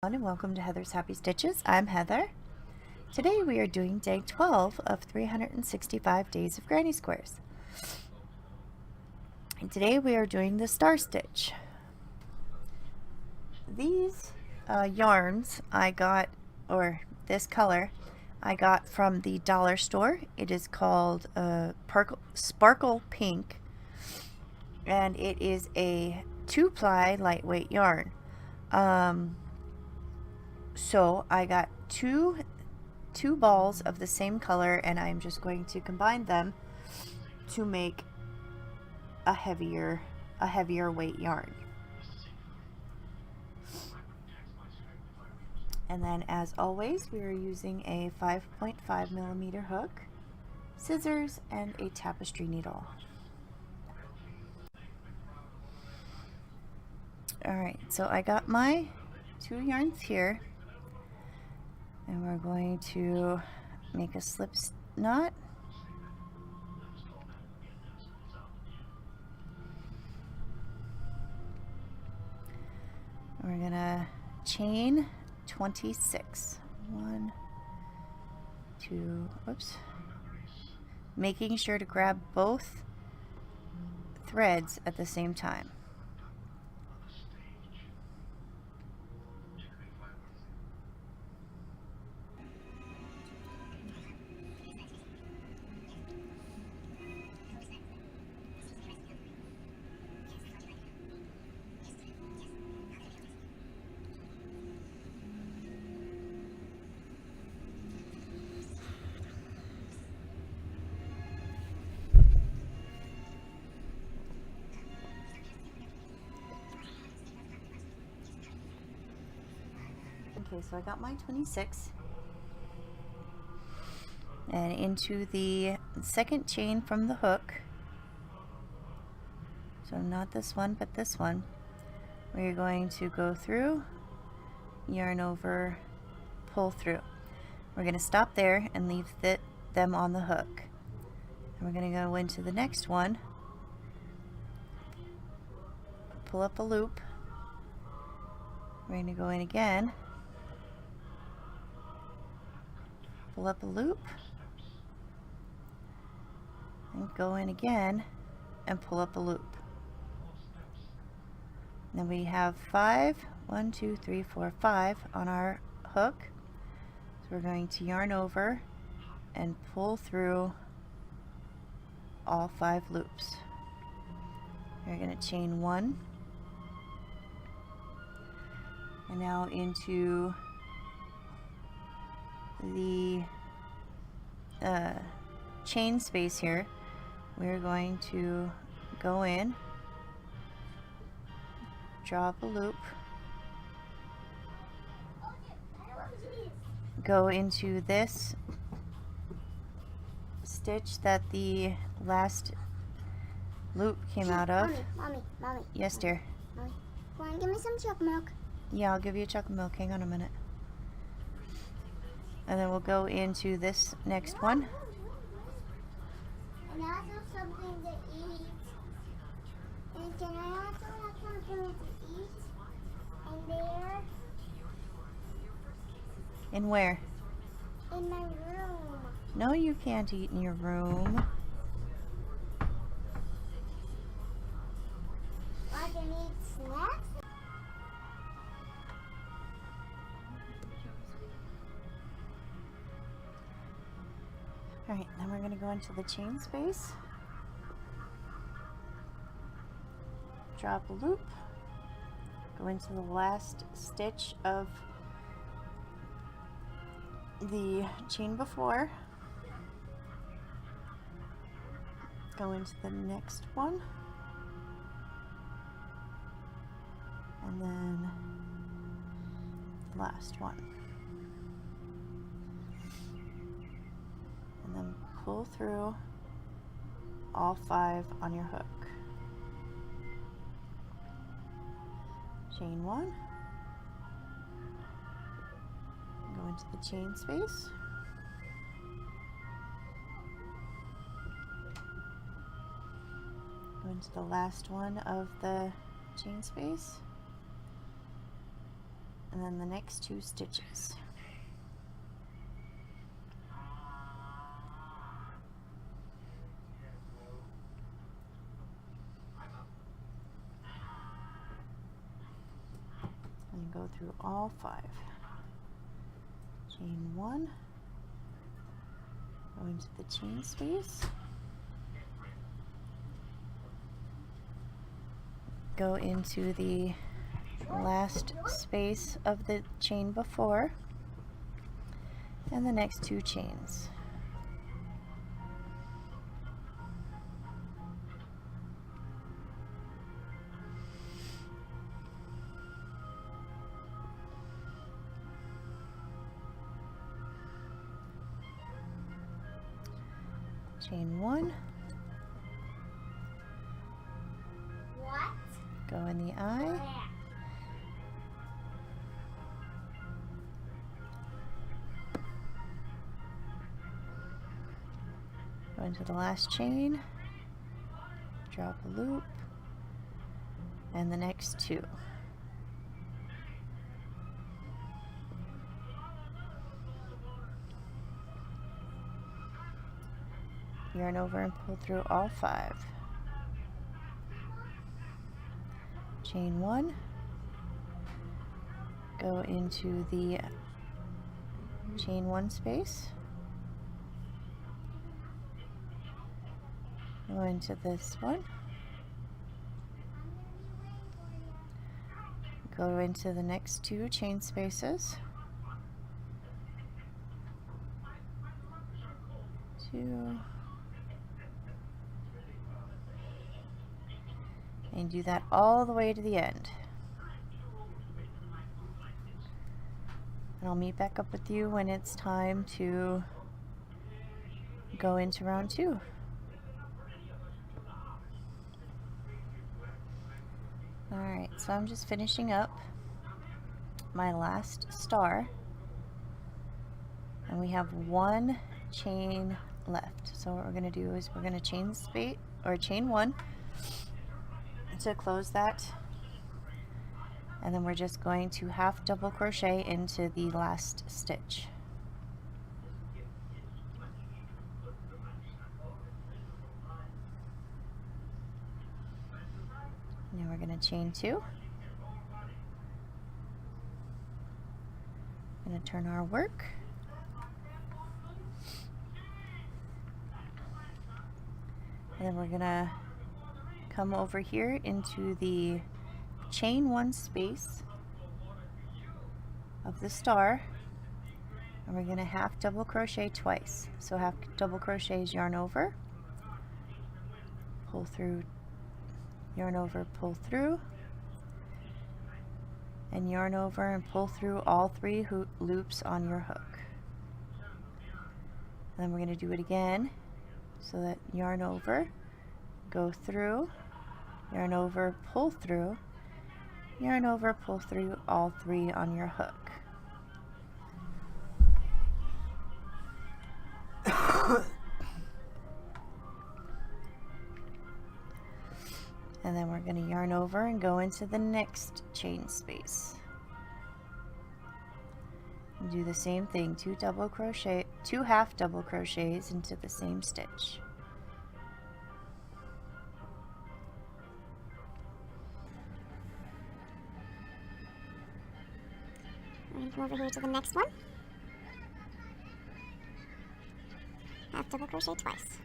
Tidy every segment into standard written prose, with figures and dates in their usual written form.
And welcome to Heather's Happy Stitches. I'm Heather. Today we are doing day 12 of 365 days of granny squares. And today we are doing the star stitch. These yarns I got, or this color, I got from the dollar store. It is called Sparkle Pink, and it is a 2-ply lightweight yarn. So I got two balls of the same color, and I'm just going to combine them to make a heavier weight yarn. And then, as always, we are using a 5.5 millimeter hook, scissors, and a tapestry needle. Alright, so I got my 2 yarns here, and we're going to make a slip knot. We're gonna chain 26. 1, 2, oops. Making sure to grab both threads at the same time. Okay, so I got my 26, and into the second chain from the hook, so not this one but this one, we're going to go through, yarn over, pull through. We're going to stop there and leave them on the hook, and we're going to go into the next one, pull up a loop, we're going to go in again, pull up a loop, and go in again and pull up a loop. And then we have 5, 1, 2, 3, 4, 5 on our hook. So we're going to yarn over and pull through all 5 loops. We're going to chain 1, and now into the chain space here, we're going to go in, draw up a loop, go into this stitch that the last loop came out of. Mommy. Yes, dear. Mommy, want to give me some chocolate milk? Yeah, I'll give you chocolate milk. Hang on a minute. And then we'll go into this next one. And also something to eat. And can I also have something to eat? And there? In where? In my room. No, you can't eat in your room. I can eat snacks? Alright, then we're going to go into the chain space. Drop a loop. Go into the last stitch of the chain before. Go into the next one. And then the last one. And then pull through all 5 on your hook. Chain 1, go into the chain space, go into the last one of the chain space, and then the next 2 stitches. And go through all 5. Chain 1, go into the chain space, go into the last space of the chain before, and the next 2 chains. Chain 1, What? go in the eye, go into the last chain, drop a loop, and the next 2. Yarn over and pull through all 5. Chain 1, go into the chain 1 space, go into this one, go into the next 2 chain spaces, 2, and do that all the way to the end. And I'll meet back up with you when it's time to go into round 2. Alright, so I'm just finishing up my last star, and we have 1 chain left. So what we're going to do is we're going to chain space or chain 1 to close that, and then we're just going to half double crochet into the last stitch. Now we're going to chain 2. I'm going to turn our work. And then we're going to come over here into the chain 1 space of the star, and we're going to half double crochet twice. So half double crochet is yarn over, pull through, yarn over, pull through, and yarn over and pull through all 3 loops on your hook. And then we're going to do it again, so that yarn over, go through, yarn over, pull through, yarn over, pull through all 3 on your hook. And then we're going to yarn over and go into the next chain space. And do the same thing, 2 half double crochets into the same stitch. We're going to come over here to the next one. Half double crochet twice.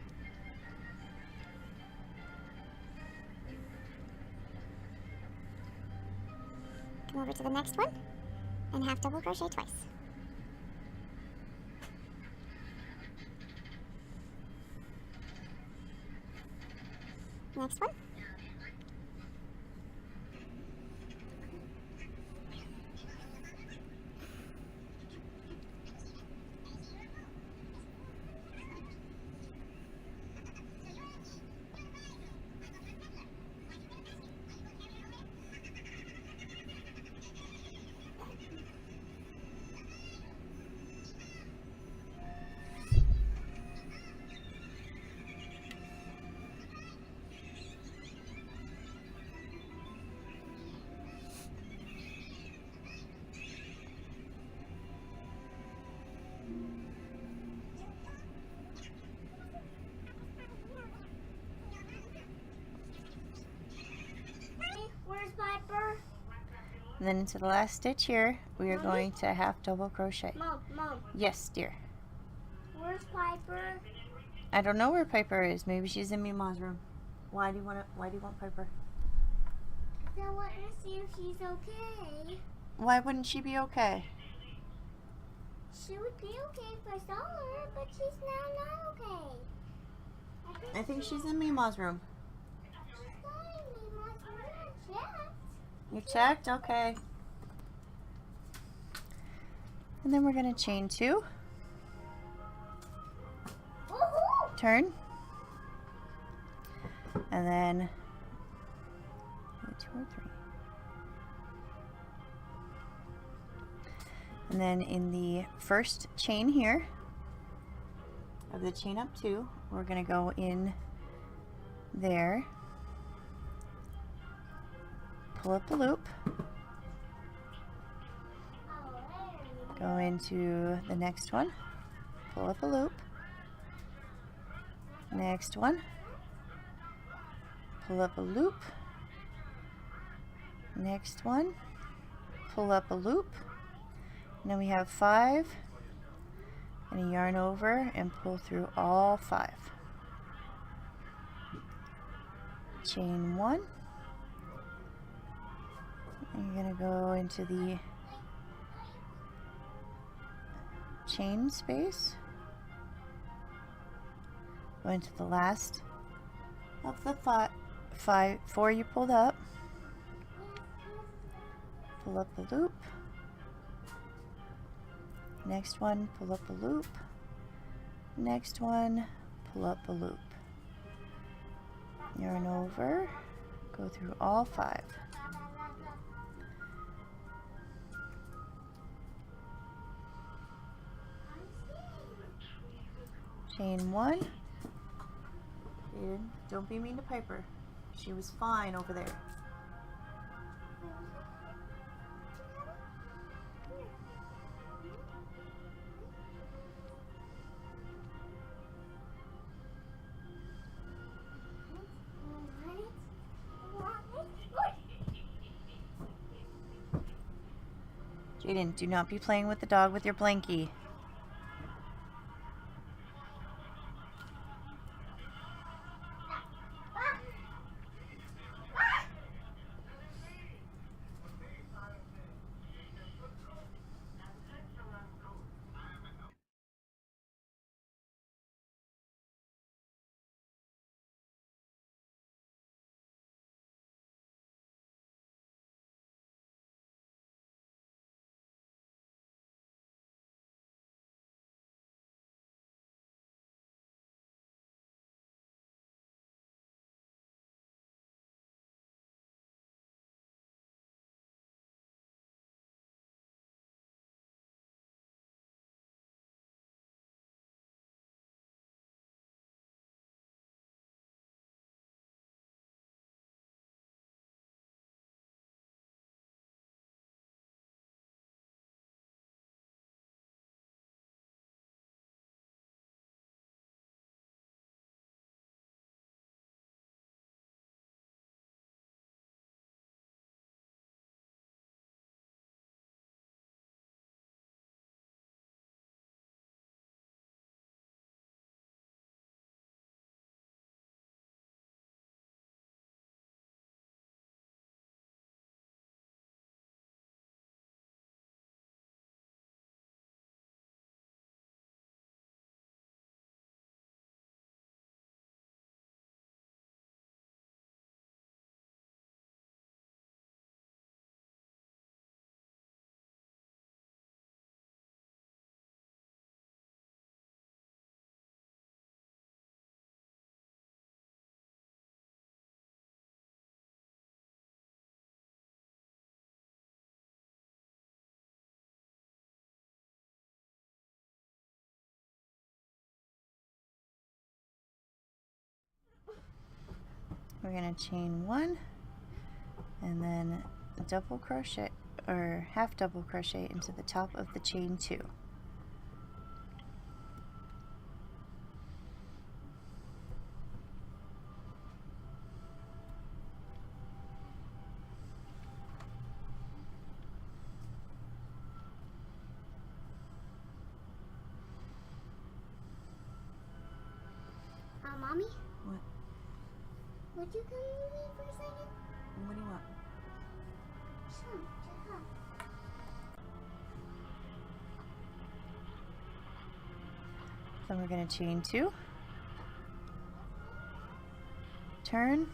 Come over to the next one and half double crochet twice. Next one. And then into the last stitch here, we are Mommy? going to half double crochet. Mom, Yes, dear. where's Piper? I don't know where Piper is. Maybe she's in Mima's room. Why do you want Piper? I want to see if she's okay. Why wouldn't she be okay? She would be okay if I saw her, but she's now not okay. I think she's in Mima's room. She's not in Mima's room. I checked. You checked? Okay. And then we're going to chain 2. Woohoo! Turn. And then 2 or 3. And then in the first chain here of the chain up 2, we're going to go in there, pull up a loop, go into the next one, pull up a loop, next one, pull up a loop, next one, pull up a loop, and then we have 5, and a yarn over and pull through all 5. Chain 1, and you're going to go into the chain space, go into the last of the 4 you pulled up, pull up a loop, next one, pull up a loop, next one, pull up a loop, yarn over, go through all 5. Chain 1. Jaden, don't be mean to Piper. She was fine over there. Jaden, do not be playing with the dog with your blankie. We're going to chain 1 and then double crochet or half double crochet into the top of the chain 2. Mommy, What? would you come with me for a second? What do you want? Sure, just come. Then we're going to chain 2, turn,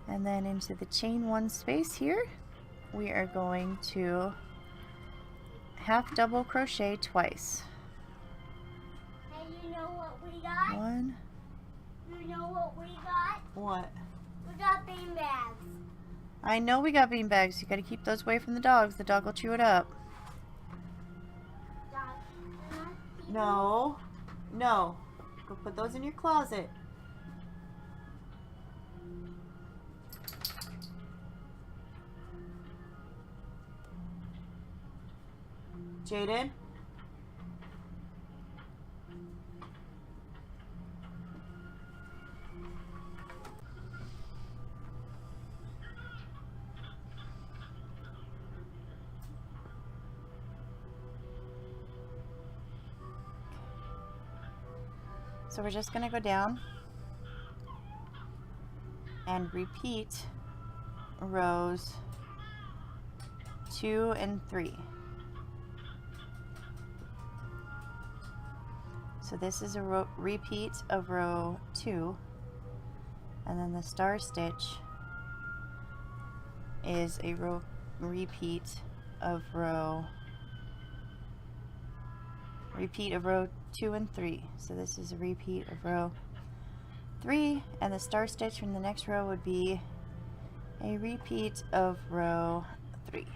and then into the chain 1 space here, we are going to half double crochet twice. And you know what we got? 1. You know what we got? What? We got bean bags. I know we got bean bags. You got to keep those away from the dogs. The dog will chew it up. No. No. Go put those in your closet. Jaden? So we're just going to go down and repeat rows 2 and 3. So this is a repeat of row 2, and then the star stitch is a repeat of row 2 and 3. So this is a repeat of row 3, and the star stitch from the next row would be a repeat of row 3.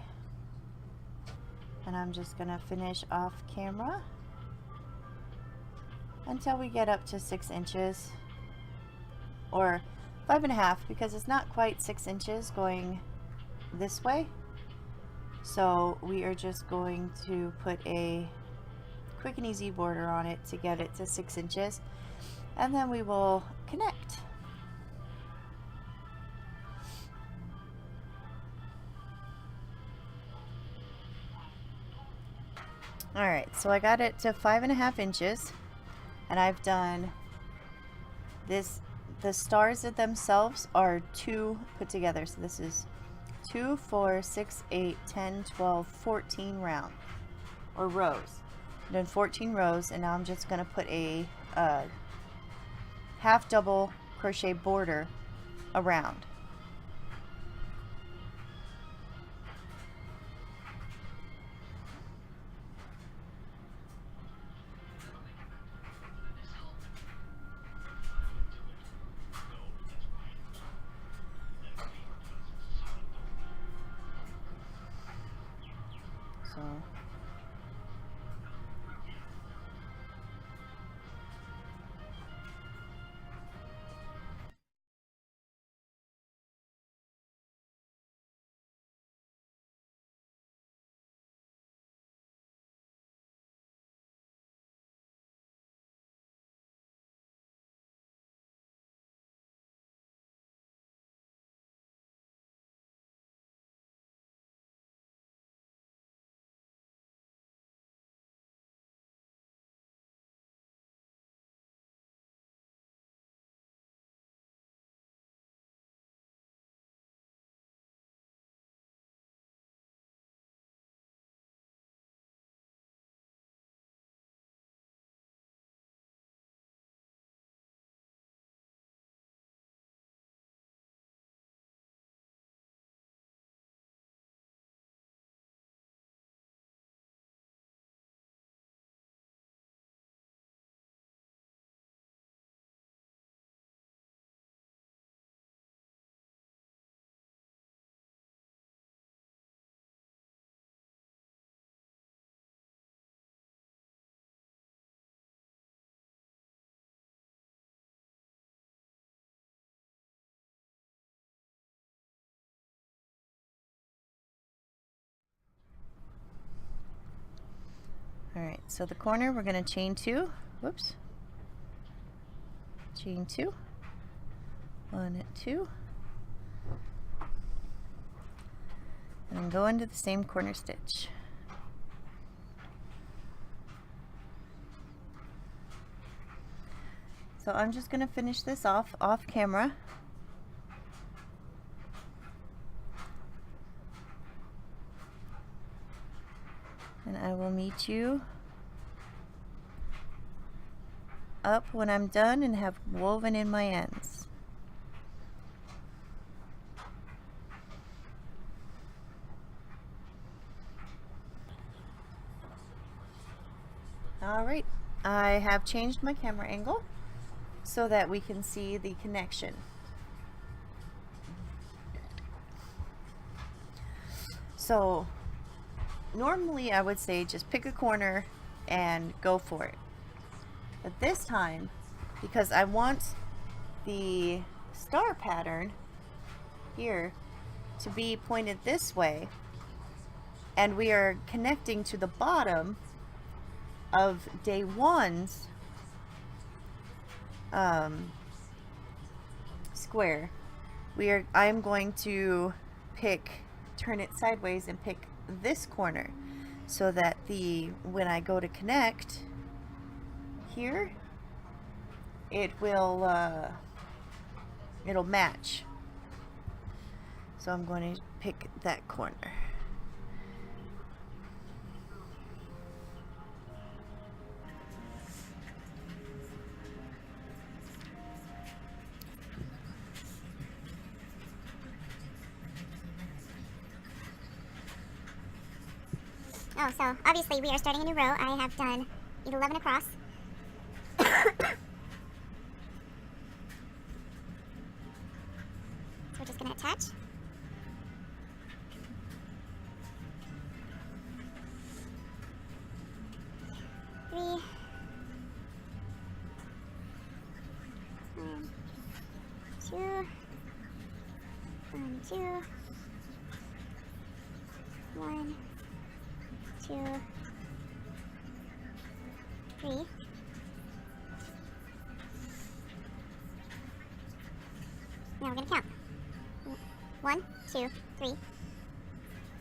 And I'm just going to finish off camera until we get up to 6 inches, or 5.5, because it's not quite 6 inches going this way. So we are just going to put a quick and easy border on it to get it to 6 inches, and then we will connect. Alright, so I got it to 5.5 inches, and I've done this. The stars themselves are 2 put together, so this is 2, 4, 6, 8, 10, 12, 14 round, or rows. I've done 14 rows, and now I'm just going to put a half double crochet border around. So alright, so the corner we're going to chain 2, whoops, chain 2, 1, 2, and then go into the same corner stitch. So I'm just going to finish this off camera. And I will meet you up when I'm done and have woven in my ends. Alright, I have changed my camera angle so that we can see the connection. So normally I would say just pick a corner and go for it. But this time, because I want the star pattern here to be pointed this way, and we are connecting to the bottom of day one's square, I'm going to turn it sideways and pick this corner so that when I go to connect here, it'll match. So I'm going to pick that corner. Oh, so obviously we are starting a new row. I have done 11 across. So we're just going to attach. Three. 1, 2. 1, 2. 1, 2, 3. Now we're going to count. 1, 2, 3.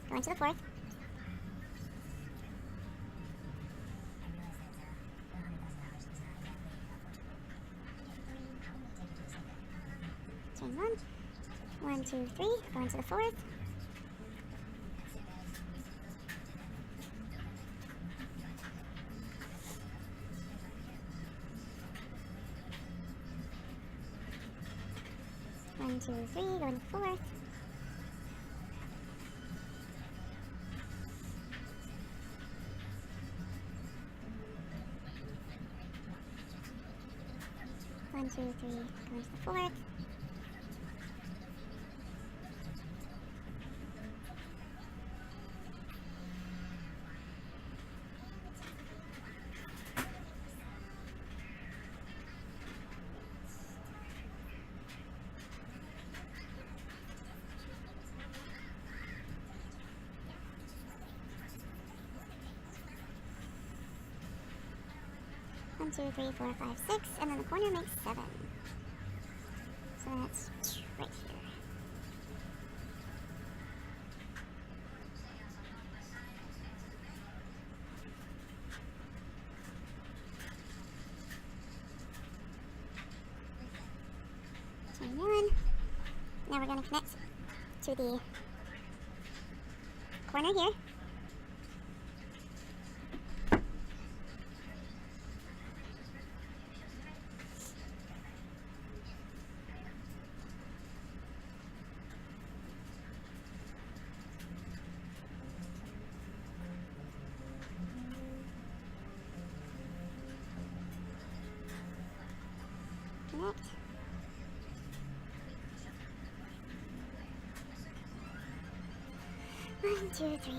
Go into the fourth. Chain 1. 1, 2, 3. Go into the fourth. One, two, three, go in the fourth. One, two, three, go into the fourth. One, two, three, four, five, 6, and then the corner makes 7. So that's right here. Chain 1. Now we're going to connect to the corner here. Connect. One, two, three.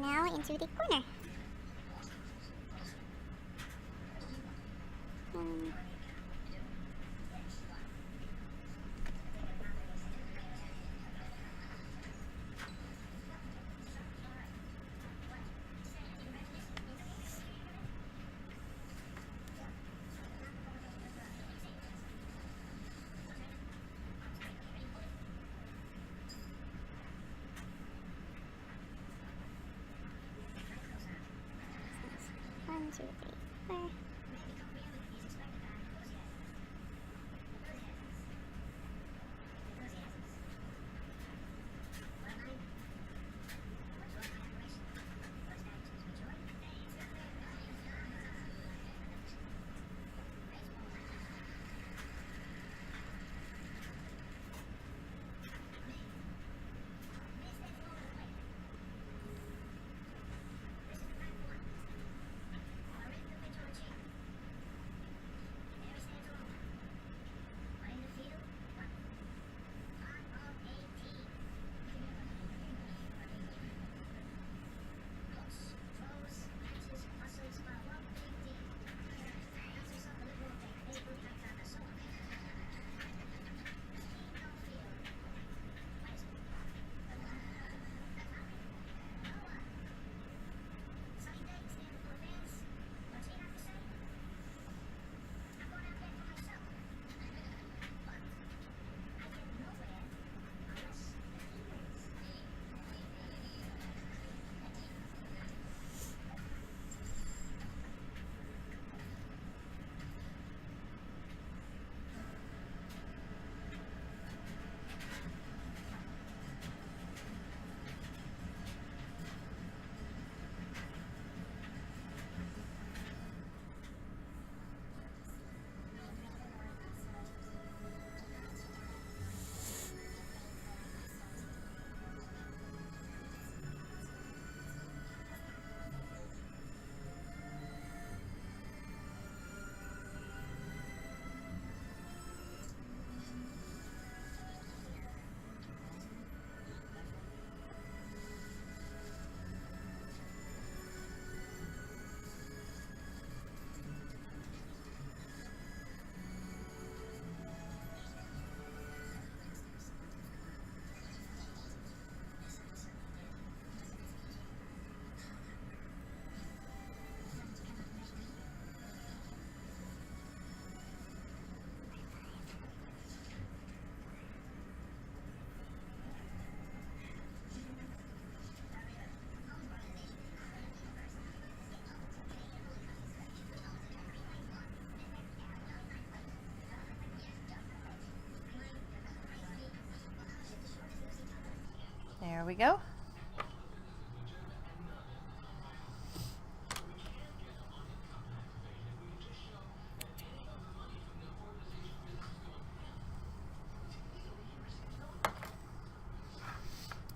And now into the corner. Um, One, two, three, four. There we go.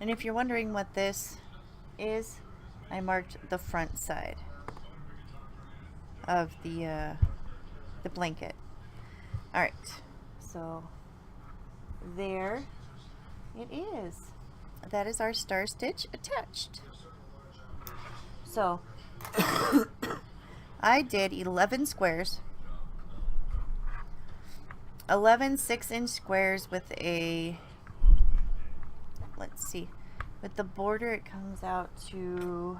And if you're wondering what this is, I marked the front side of the blanket. All right, so there it is. That is our star stitch attached. So I did 11 squares, 11 6-inch squares with a, let's see, with the border it comes out to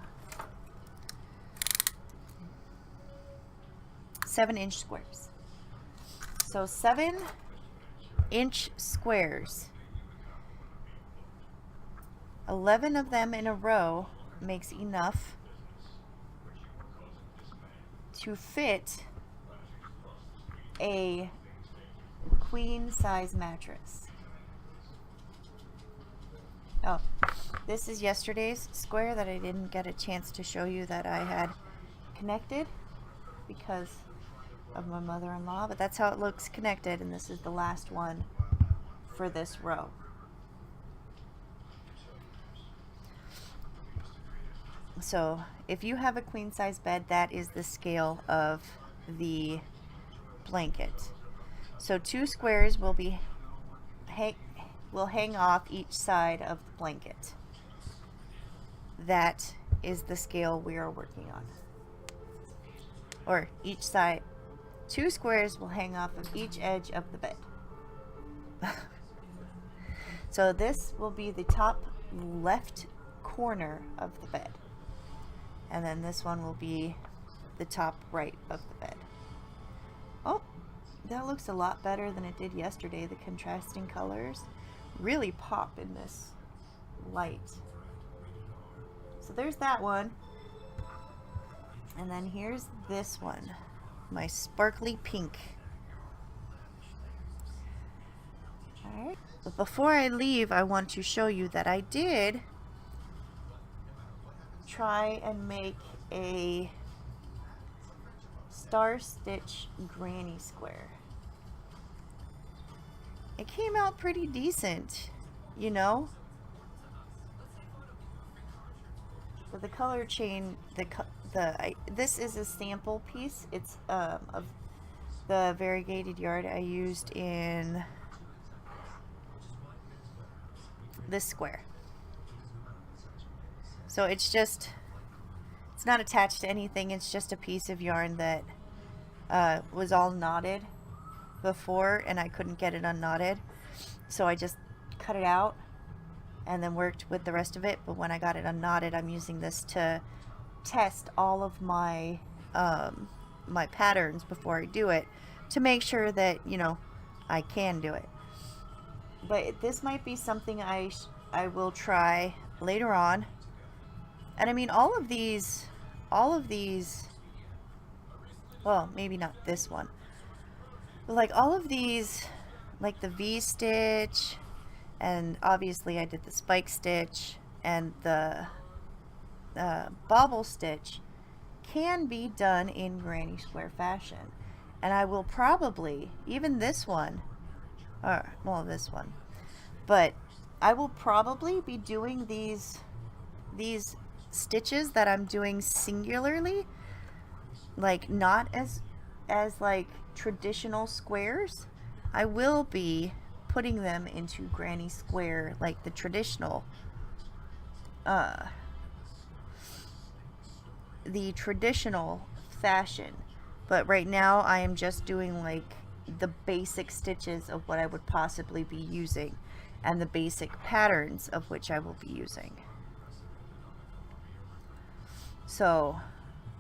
7-inch squares. So 7-inch squares, 11 of them in a row makes enough to fit a queen size mattress. Oh, this is yesterday's square that I didn't get a chance to show you that I had connected because of my mother-in-law, but that's how it looks connected, and this is the last one for this row. So if you have a queen size bed, that is the scale of the blanket. So 2 squares will be hang off each side of the blanket. That is the scale we are working on. Or each side, 2 squares will hang off of each edge of the bed. So this will be the top left corner of the bed. And then this one will be the top right of the bed. Oh, that looks a lot better than it did yesterday. The contrasting colors really pop in this light. So there's that one. And then here's this one, my sparkly pink. Alright, but before I leave, I want to show you that I did try and make a star stitch granny square. It came out pretty decent, you know. But the color chain, this is a sample piece. It's of the variegated yarn I used in this square. So it's not attached to anything. It's just a piece of yarn that was all knotted before, and I couldn't get it unknotted, so I just cut it out and then worked with the rest of it. But when I got it unknotted, I'm using this to test all of my my patterns before I do it, to make sure that, you know, I can do it. But this might be something I will try later on. And I mean, all of these, well, maybe not this one, but like all of these, like the V-stitch, and obviously I did the spike stitch, and the bobble stitch can be done in granny square fashion. And I will probably, even this one, or well, this one, but I will probably be doing these stitches that I'm doing singularly, like not as like traditional squares. I will be putting them into granny square, like the traditional fashion. But right now I am just doing like the basic stitches of what I would possibly be using, and the basic patterns of which I will be using. So,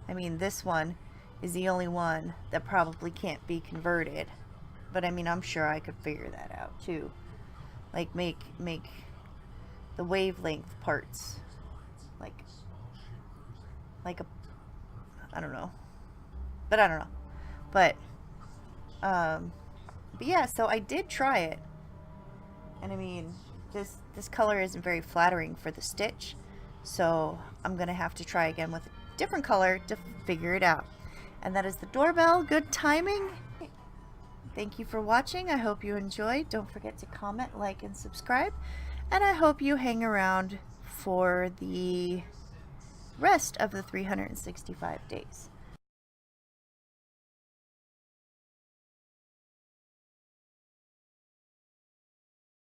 I mean, this one is the only one that probably can't be converted. But I mean, I'm sure I could figure that out too. Like make the wavelength parts like a, I don't know. But I don't know. But yeah, so I did try it. And I mean, this color isn't very flattering for the stitch. So I'm going to have to try again with a different color to figure it out. And that is the doorbell. Good timing. Thank you for watching. I hope you enjoyed. Don't forget to comment, like, and subscribe. And I hope you hang around for the rest of the 365 days.